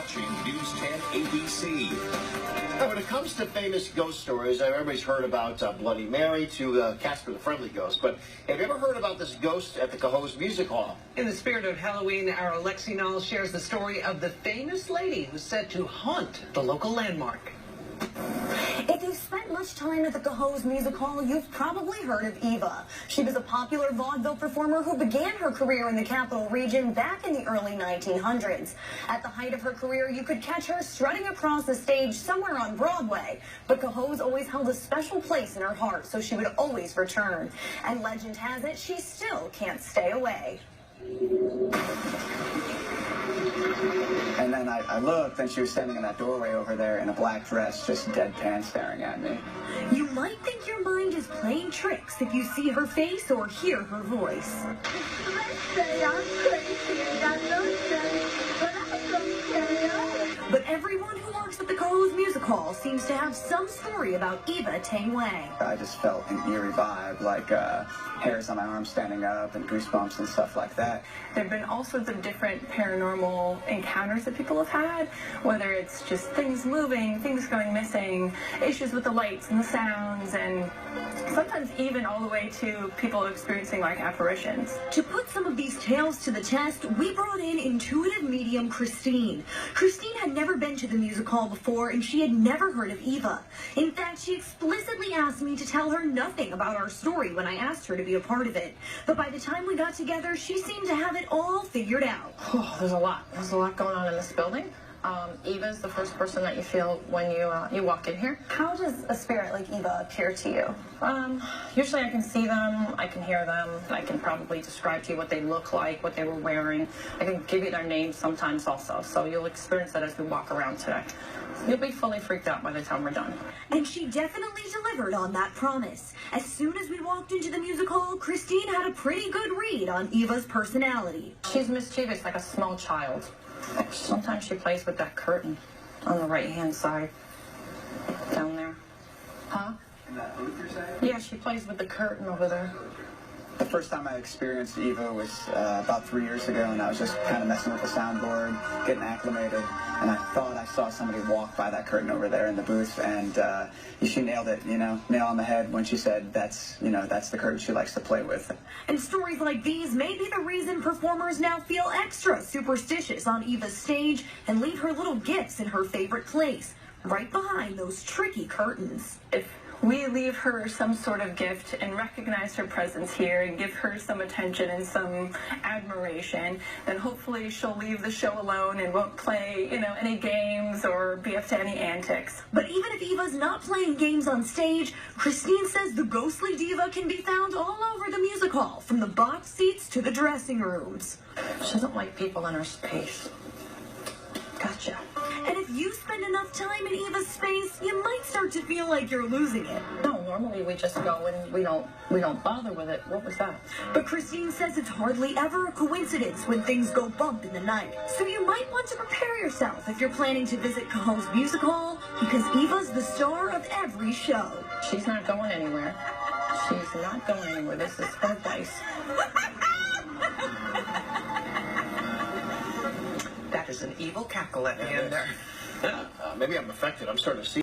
watching News 10 ABC. Now, when it comes to famous ghost stories, everybody's heard about Bloody Mary to Casper the Friendly Ghost. But have you ever heard about this ghost at the Cohoes Music Hall? In the spirit of Halloween, our Alexi Knoll shares the story of the famous lady who's said to haunt the local landmark. If you've spent much time at the Cohoes Music Hall, you've probably heard of Eva. She was a popular vaudeville performer who began her career in the Capital Region back in the early 1900s. At the height of her career, you could catch her strutting across the stage somewhere on Broadway. But Cohoes always held a special place in her heart, so she would always return. And legend has it, she still can't stay away. And then I looked, and she was standing in that doorway over there in a black dress, just deadpan staring at me. You might think your mind is playing tricks if you see her face or hear her voice. But everyone who works at the Cohoes Music Hall seems to have some story about Eva Tang Wei. I just felt an eerie vibe, like hairs on my arms standing up and goosebumps and stuff like that. There have been all sorts of different paranormal encounters that people have had, whether it's just things moving, things going missing, issues with the lights and the sounds, and sometimes even all the way to people experiencing like apparitions. To put some of these tales to the test, we brought in intuitive medium Christine. Christine had never been to the music hall before, and she had never heard of Eva. In fact, she explicitly asked me to tell her nothing about our story when I asked her to be a part of it. But by the time we got together, she seemed to have it all figured out. Oh, there's a lot. There's a lot going on in this building. Eva's the first person that you feel when you walk in here. How does a spirit like Eva appear to you? Usually I can see them, I can hear them, I can probably describe to you what they look like, what they were wearing. I can give you their names sometimes also, so you'll experience that as we walk around today. You'll be fully freaked out by the time we're done. And she definitely delivered on that promise. As soon as we walked into the music hall, Christine had a pretty good read on Eva's personality. She's mischievous like a small child. Sometimes she plays with that curtain on the right-hand side. Down there. Huh? In that booth, you're saying? Yeah, she plays with the curtain over there. The first time I experienced Eva was about 3 years ago, and I was just kind of messing with the soundboard, getting acclimated, and I thought I saw somebody walk by that curtain over there in the booth, and she nailed it, nail on the head when she said that's the curtain she likes to play with. And stories like these may be the reason performers now feel extra superstitious on Eva's stage and leave her little gifts in her favorite place, right behind those tricky curtains. If we leave her some sort of gift and recognize her presence here and give her some attention and some admiration, then hopefully she'll leave the show alone and won't play, any games or be up to any antics. But even if Eva's not playing games on stage, Christine says the ghostly diva can be found all over the music hall, from the box seats to the dressing rooms. She doesn't like people in her space. Gotcha. And if you spend enough time in Eva's space, you might start to feel like you're losing it. No, normally we just go and we don't bother with it. What was that? But Christine says it's hardly ever a coincidence when things go bump in the night. So you might want to prepare yourself if you're planning to visit Cohoes Music Hall, because Eva's the star of every show. She's not going anywhere. She's not going anywhere. This is her place. That is an evil cackle at the end there. Maybe I'm affected. I'm starting to see